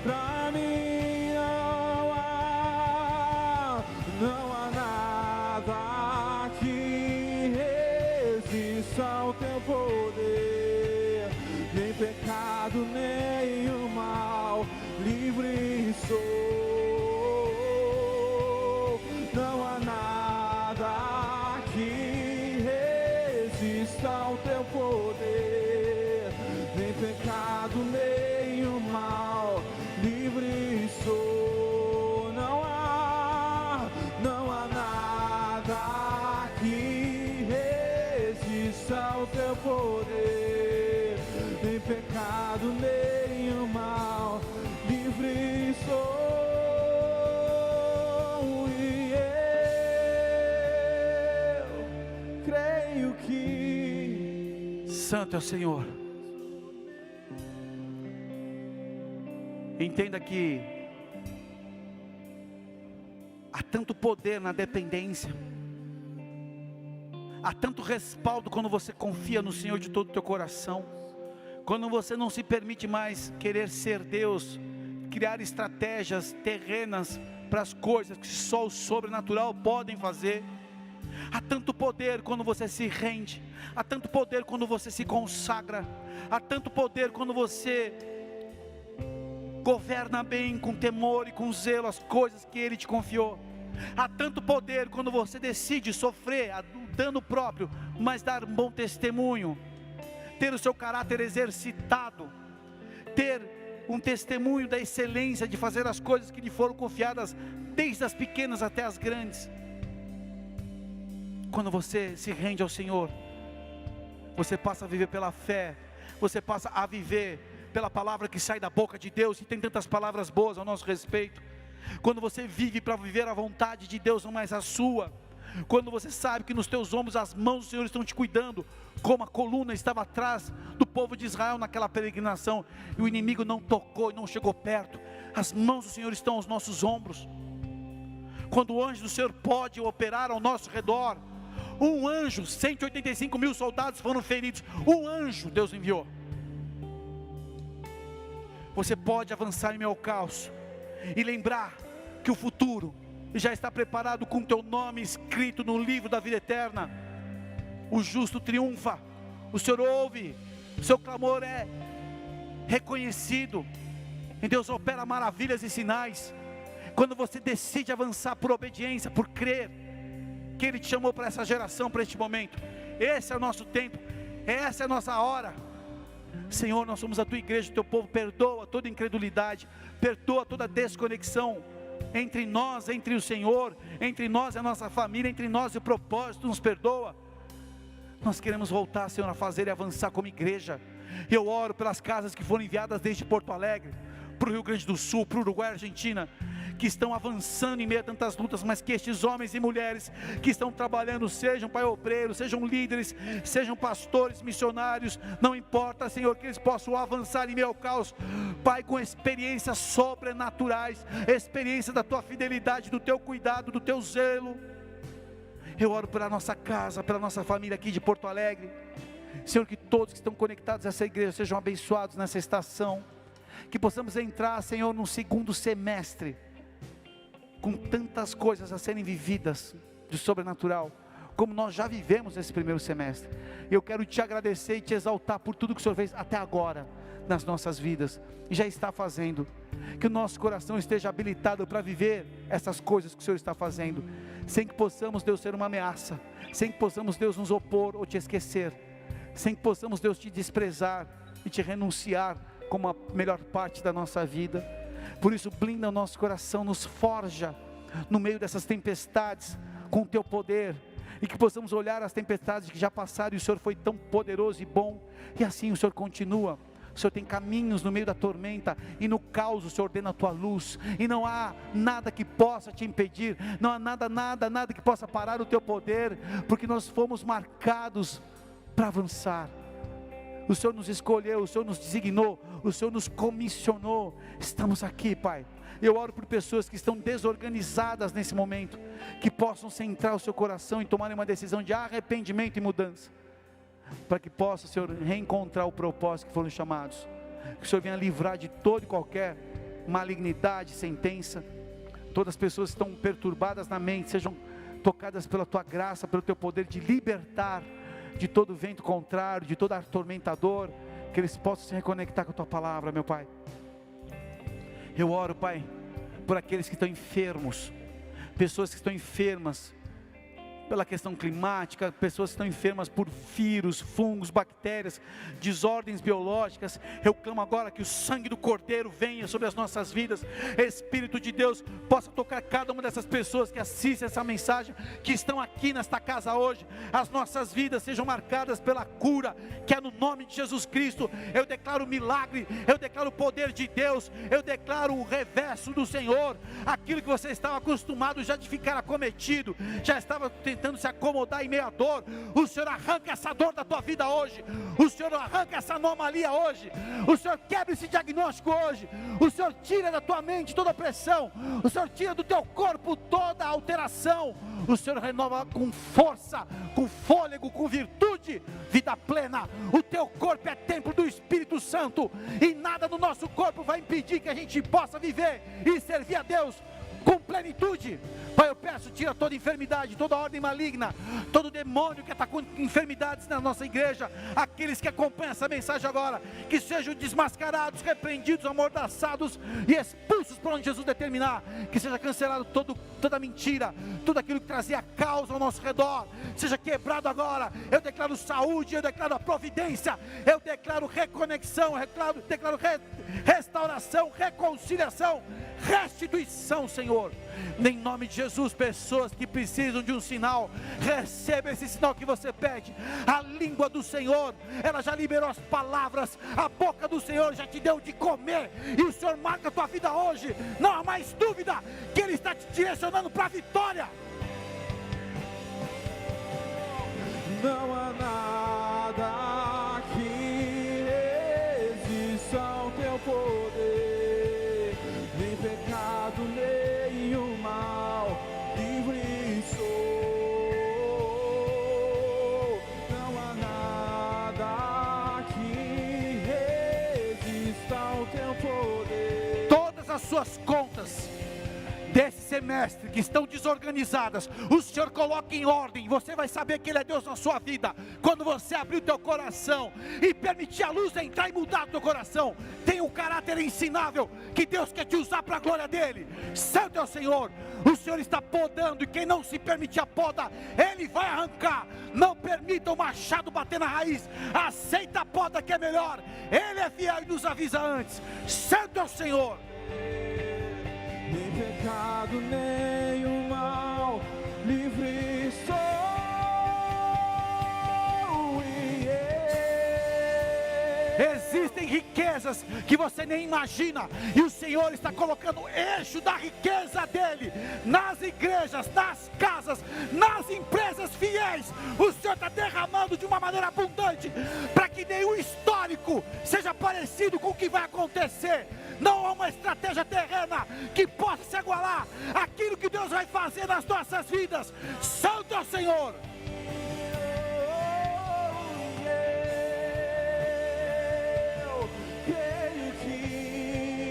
pra mim. Não há nada que resista ao teu poder, nem pecado, nem o mal, livre sou. Não há nada que resista ao teu poder, nem pecado, nem o mal, livre sou. Não há nada que resista ao teu poder, nem pecado, nem o mal, livre sou. E eu creio que Santo é o Senhor. Entenda que há tanto poder na dependência, há tanto respaldo quando você confia no Senhor de todo o teu coração, quando você não se permite mais querer ser Deus, criar estratégias terrenas para as coisas que só o sobrenatural podem fazer. Há tanto poder quando você se rende, há tanto poder quando você se consagra, há tanto poder quando você governa bem, com temor e com zelo as coisas que Ele te confiou. Há tanto poder quando você decide sofrer o dano próprio, mas dar um bom testemunho, ter o seu caráter exercitado, ter um testemunho da excelência de fazer as coisas que lhe foram confiadas, desde as pequenas até as grandes. Quando você se rende ao Senhor, você passa a viver pela fé, você passa a viver pela palavra que sai da boca de Deus, e tem tantas palavras boas ao nosso respeito. Quando você vive para viver a vontade de Deus, não mais a sua. Quando você sabe que nos teus ombros as mãos do Senhor estão te cuidando, como a coluna estava atrás do povo de Israel naquela peregrinação, e o inimigo não tocou e não chegou perto. As mãos do Senhor estão aos nossos ombros. Quando o anjo do Senhor pode operar ao nosso redor, um anjo, 185 mil soldados foram feridos, um anjo Deus enviou. Você pode avançar em meio ao caos, e lembrar que o futuro já está preparado com o teu nome escrito no livro da vida eterna. O justo triunfa, o Senhor ouve, o seu clamor é reconhecido, e Deus opera maravilhas e sinais, quando você decide avançar por obediência, por crer, que Ele te chamou para essa geração, para este momento. Esse é o nosso tempo, essa é a nossa hora. Senhor, nós somos a tua igreja, o teu povo. Perdoa toda incredulidade, perdoa toda desconexão entre nós, entre o Senhor, entre nós e a nossa família, entre nós e o propósito. Nos perdoa. Nós queremos voltar, Senhor, a fazer e avançar como igreja. Eu oro pelas casas que foram enviadas desde Porto Alegre para o Rio Grande do Sul, para o Uruguai, Argentina, que estão avançando em meio a tantas lutas, mas que estes homens e mulheres que estão trabalhando, sejam, Pai, obreiros, sejam líderes, sejam pastores, missionários, não importa, Senhor, que eles possam avançar em meio ao caos, Pai, com experiências sobrenaturais, experiência da tua fidelidade, do teu cuidado, do teu zelo. Eu oro pela nossa casa, pela nossa família aqui de Porto Alegre, Senhor, que todos que estão conectados a essa igreja sejam abençoados nessa estação, que possamos entrar, Senhor, num segundo semestre, com tantas coisas a serem vividas de sobrenatural, como nós já vivemos nesse primeiro semestre. Eu quero te agradecer e te exaltar por tudo que o Senhor fez até agora nas nossas vidas, e já está fazendo. Que o nosso coração esteja habilitado para viver essas coisas que o Senhor está fazendo, sem que possamos, Deus, ser uma ameaça, sem que possamos, Deus, nos opor ou te esquecer, sem que possamos, Deus, te desprezar e te renunciar como a melhor parte da nossa vida. Por isso, blinda o nosso coração, nos forja no meio dessas tempestades com o teu poder, e que possamos olhar as tempestades que já passaram, e o Senhor foi tão poderoso e bom, e assim o Senhor continua. O Senhor tem caminhos no meio da tormenta, e no caos o Senhor ordena a tua luz, e não há nada que possa te impedir, não há nada que possa parar o teu poder, porque nós fomos marcados para avançar. O Senhor nos escolheu, o Senhor nos designou, o Senhor nos comissionou. Estamos aqui, Pai. Eu oro por pessoas que estão desorganizadas nesse momento, que possam centrar o seu coração e tomarem uma decisão de arrependimento e mudança, para que possa, Senhor, reencontrar o propósito que foram chamados. Que o Senhor venha livrar de toda e qualquer malignidade, sentença. Todas as pessoas que estão perturbadas na mente sejam tocadas pela tua graça, pelo teu poder de libertar de todo vento contrário, de todo atormentador, que eles possam se reconectar com a tua palavra, meu Pai. Eu oro, Pai, por aqueles que estão enfermos, pessoas que estão enfermas pela questão climática, pessoas que estão enfermas por vírus, fungos, bactérias, desordens biológicas. Eu clamo agora que o sangue do Cordeiro venha sobre as nossas vidas, Espírito de Deus possa tocar cada uma dessas pessoas que assistem essa mensagem, que estão aqui nesta casa hoje. As nossas vidas sejam marcadas pela cura, que é no nome de Jesus Cristo. Eu declaro milagre, eu declaro o poder de Deus, eu declaro o reverso do Senhor. Aquilo que você estava acostumado já de ficar acometido, já estava tentando se acomodar em meio à dor, o Senhor arranca essa dor da tua vida hoje, o Senhor arranca essa anomalia hoje, o Senhor quebra esse diagnóstico hoje, o Senhor tira da tua mente toda a pressão, o Senhor tira do teu corpo toda a alteração, o Senhor renova com força, com fôlego, com virtude, vida plena. O teu corpo é templo do Espírito Santo, e nada no nosso corpo vai impedir que a gente possa viver e servir a Deus com plenitude. Pai, eu peço, tira toda enfermidade, toda ordem maligna, todo demônio que está com enfermidades na nossa igreja. Aqueles que acompanham essa mensagem agora, que sejam desmascarados, repreendidos, amordaçados e expulsos por onde Jesus determinar. Que seja cancelado toda mentira, tudo aquilo que trazia caos ao nosso redor, seja quebrado agora. Eu declaro saúde, eu declaro a providência, eu declaro reconexão, eu declaro restauração, reconciliação, restituição, Senhor. Em nome de Jesus, pessoas que precisam de um sinal, receba esse sinal que você pede. A língua do Senhor, ela já liberou as palavras, a boca do Senhor já te deu de comer, e o Senhor marca a tua vida hoje. Não há mais dúvida que Ele está te direcionando para a vitória. Não há nada que resista ao teu poder, nem pecado, nem o mal, livre sou. Não há nada que resista ao teu poder. Todas as suas contas desse semestre que estão desorganizadas, o Senhor coloca em ordem. Você vai saber que Ele é Deus na sua vida quando você abrir o teu coração e permitir a luz entrar e mudar o teu coração. Tem um caráter ensinável que Deus quer te usar para a glória dEle. Santo é o Senhor. O Senhor está podando, e quem não se permitir a poda, Ele vai arrancar. Não permita o machado bater na raiz. Aceita a poda que é melhor. Ele é fiel e nos avisa antes. Santo é o Senhor. Nem pecado, nem o mal, livre sou. Existem riquezas que você nem imagina, e o Senhor está colocando o eixo da riqueza dEle nas igrejas, nas casas, nas empresas fiéis. O Senhor está derramando de uma maneira abundante, para que nenhum histórico seja parecido com o que vai acontecer. Não há uma estratégia terrena que possa se igualar àquilo que Deus vai fazer nas nossas vidas. Santo é o Senhor.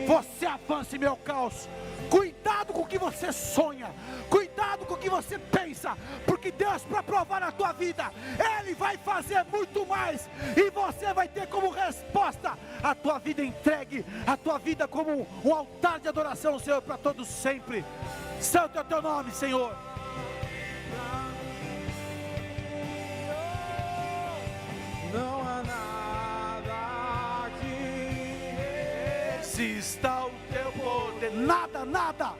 Você avança em meu caos. Cuidado com o que você sonha, cuidado com o que você pensa, porque Deus, para provar a tua vida, Ele vai fazer muito mais, e você vai ter como resposta a tua vida entregue, a tua vida como um altar de adoração, Senhor, para todos sempre. Santo é o teu nome, Senhor. Não há nada que Se está o teu poder, nada,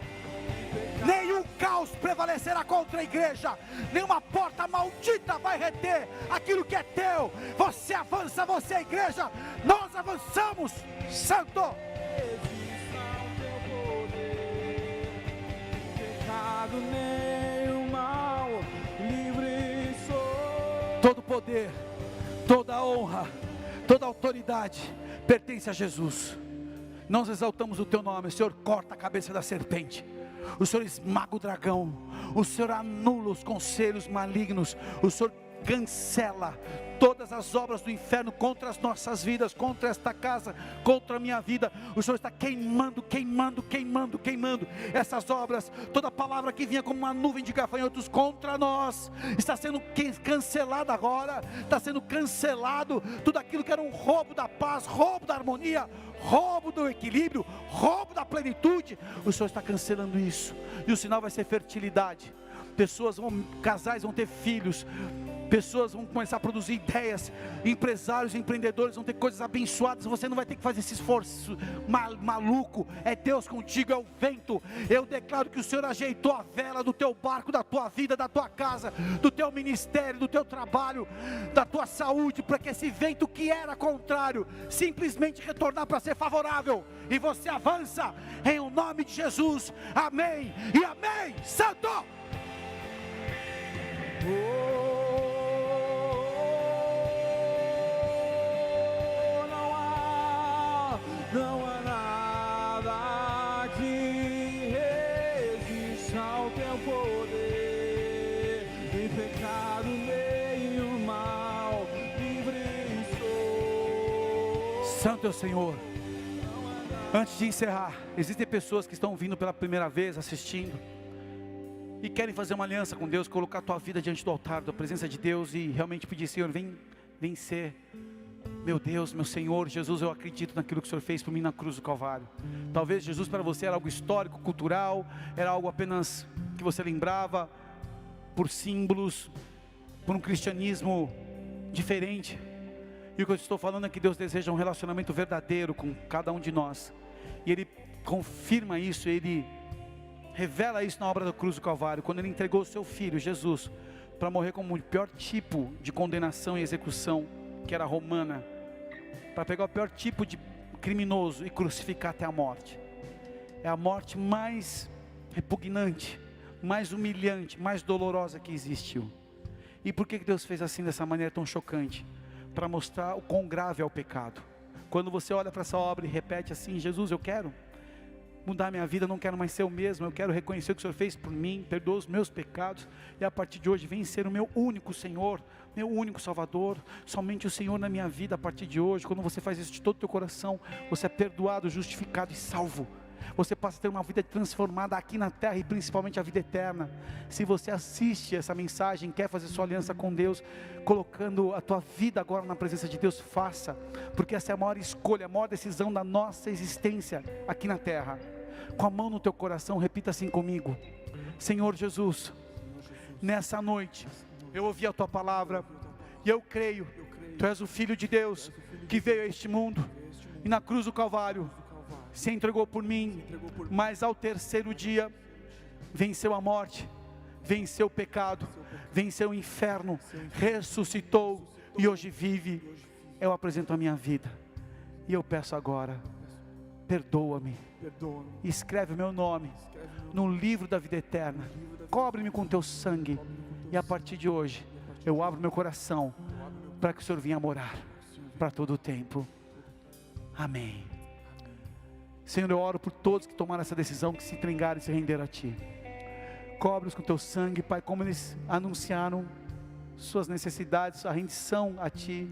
nenhum caos prevalecerá contra a igreja, nenhuma porta maldita vai reter aquilo que é teu. Você avança, você é a igreja, nós avançamos. Santo. pecado, nem o mal, livre sou. Todo poder, toda honra, toda autoridade pertence a Jesus. Nós exaltamos o teu nome. O Senhor corta a cabeça da serpente, o Senhor esmaga o dragão, o Senhor anula os conselhos malignos, o Senhor cancela todas as obras do inferno contra as nossas vidas, contra esta casa, contra a minha vida. O Senhor está queimando essas obras. Toda palavra que vinha como uma nuvem de gafanhotos contra nós está sendo cancelada agora. Está sendo cancelado tudo aquilo que era um roubo da paz, roubo da harmonia, roubo do equilíbrio, roubo da plenitude. O Senhor está cancelando isso, e o sinal vai ser fertilidade. Casais vão ter filhos, pessoas vão começar a produzir ideias, empresários, empreendedores vão ter coisas abençoadas. Você não vai ter que fazer esse esforço maluco. É Deus contigo, é o vento. Eu declaro que o Senhor ajeitou a vela do teu barco, da tua vida, da tua casa, do teu ministério, do teu trabalho, da tua saúde, para que esse vento que era contrário simplesmente retornar para ser favorável, e você avança em o nome de Jesus. Amém e amém. Santo. Não há nada que resista ao teu poder, nem pecado, nem o mal, livre sou. Santo é o Senhor. Antes de encerrar, existem pessoas que estão vindo pela primeira vez, assistindo, e querem fazer uma aliança com Deus, colocar a tua vida diante do altar, da presença de Deus, e realmente pedir: Senhor, vem ser meu Deus, meu Senhor. Jesus, eu acredito naquilo que o Senhor fez por mim na cruz do Calvário. Talvez Jesus para você era algo histórico, cultural, era algo apenas que você lembrava por símbolos, por um cristianismo diferente. E o que eu estou falando é que Deus deseja um relacionamento verdadeiro com cada um de nós, e Ele confirma isso, Ele revela isso na obra da cruz do Calvário, quando Ele entregou o seu Filho, Jesus, para morrer como o pior tipo de condenação e execução, que era romana, para pegar o pior tipo de criminoso e crucificar até a morte. É a morte mais repugnante, mais humilhante, mais dolorosa que existiu. E por que Deus fez assim, dessa maneira tão chocante? Para mostrar o quão grave é o pecado. Quando você olha para essa obra e repete assim: Jesus, eu quero mudar minha vida, não quero mais ser o mesmo, eu quero reconhecer o que o Senhor fez por mim, perdoa os meus pecados, e a partir de hoje vem ser o meu único Senhor, meu único Salvador, somente o Senhor na minha vida a partir de hoje. Quando você faz isso de todo o teu coração, você é perdoado, justificado e salvo. você possa ter uma vida transformada aqui na terra e principalmente a vida eterna. Se você assiste essa mensagem, quer fazer sua aliança com Deus, colocando a tua vida agora na presença de Deus, faça, porque essa é a maior escolha, a maior decisão da nossa existência aqui na terra. Com a mão no teu coração, repita assim comigo: Senhor Jesus, nessa noite eu ouvi a tua palavra e eu creio, tu és o Filho de Deus que veio a este mundo e na cruz do Calvário se entregou por mim, mas ao terceiro dia venceu a morte, venceu o pecado, venceu o inferno, ressuscitou e hoje vive. Eu apresento a minha vida e eu peço agora, perdoa-me, escreve o meu nome no livro da vida eterna, cobre-me com teu sangue, e a partir de hoje eu abro meu coração para que o Senhor venha morar para todo o tempo. Amém. Senhor, eu oro por todos que tomaram essa decisão, que se entregaram e se renderam a Ti. Cobre-os com Teu sangue, Pai, como eles anunciaram suas necessidades, a rendição a Ti.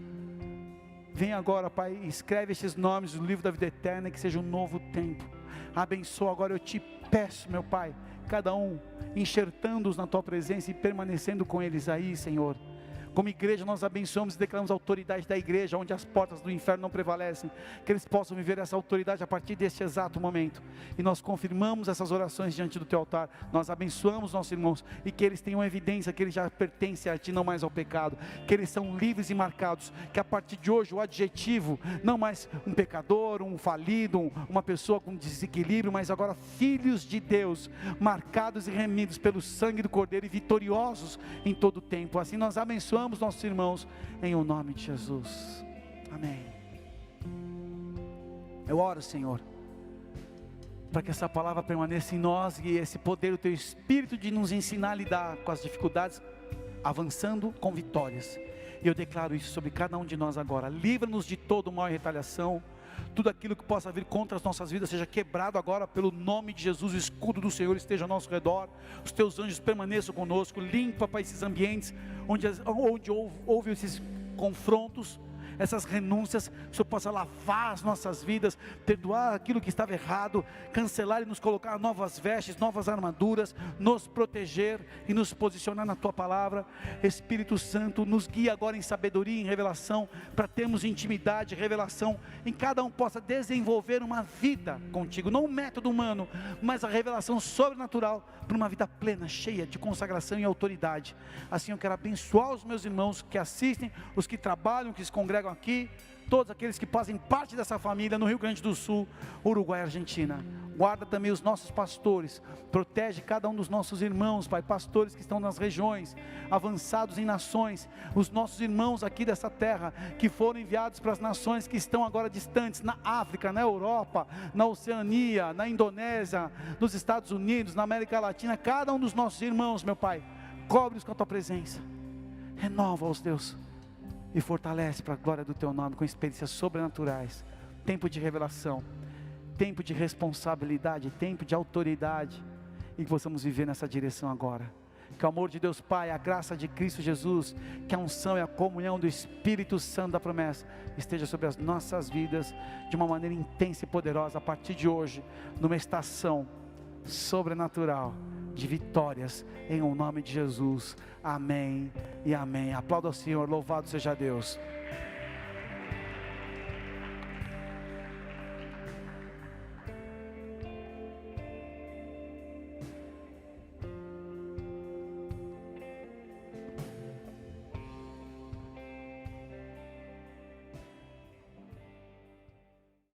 Vem agora, Pai, e escreve estes nomes no livro da vida eterna, que seja um novo tempo. Abençoa agora, eu Te peço, meu Pai, cada um enxertando-os na Tua presença e permanecendo com eles aí, Senhor. Como igreja nós abençoamos e declaramos a autoridade da igreja, onde as portas do inferno não prevalecem, que eles possam viver essa autoridade a partir deste exato momento, e nós confirmamos essas orações diante do Teu altar, nós abençoamos nossos irmãos, e que eles tenham evidência que eles já pertencem a Ti, não mais ao pecado, que eles são livres e marcados, que a partir de hoje o adjetivo, não mais um pecador, um falido, uma pessoa com desequilíbrio, mas agora filhos de Deus, marcados e remidos pelo sangue do Cordeiro e vitoriosos em todo o tempo. Assim nós abençoamos nossos irmãos em o nome de Jesus. Amém. Eu oro, Senhor, para que essa palavra permaneça em nós e esse poder do Teu Espírito de nos ensinar a lidar com as dificuldades, avançando com vitórias. E eu declaro isso sobre cada um de nós agora. Livra-nos de todo mal e retaliação. Tudo aquilo que possa vir contra as nossas vidas seja quebrado agora pelo nome de Jesus. O escudo do Senhor esteja ao nosso redor, os Teus anjos permaneçam conosco. Limpa, Pai, esses ambientes onde houve esses confrontos, essas renúncias. Que o Senhor possa lavar as nossas vidas, perdoar aquilo que estava errado, cancelar e nos colocar novas vestes, novas armaduras, nos proteger e nos posicionar na Tua palavra. Espírito Santo, nos guia agora em sabedoria e em revelação, para termos intimidade, revelação, em cada um possa desenvolver uma vida contigo, não um método humano, mas a revelação sobrenatural para uma vida plena, cheia de consagração e autoridade. Assim eu quero abençoar os meus irmãos que assistem, os que trabalham, que se congregam aqui, todos aqueles que fazem parte dessa família no Rio Grande do Sul, Uruguai e Argentina. Guarda também os nossos pastores, protege cada um dos nossos irmãos, Pai, pastores que estão nas regiões, avançados em nações, os nossos irmãos aqui dessa terra, que foram enviados para as nações que estão agora distantes, na África, na Europa, na Oceania, na Indonésia, nos Estados Unidos, na América Latina. Cada um dos nossos irmãos, meu Pai, cobre-os com a Tua presença, renova-os, Deus, e fortalece para a glória do Teu nome, com experiências sobrenaturais, tempo de revelação, tempo de responsabilidade, tempo de autoridade, e que possamos viver nessa direção agora. Que o amor de Deus Pai, a graça de Cristo Jesus, que a unção e a comunhão do Espírito Santo da promessa esteja sobre as nossas vidas de uma maneira intensa e poderosa a partir de hoje, numa estação sobrenatural de vitórias, em o nome de Jesus. Amém e amém. Aplauda ao Senhor, louvado seja Deus.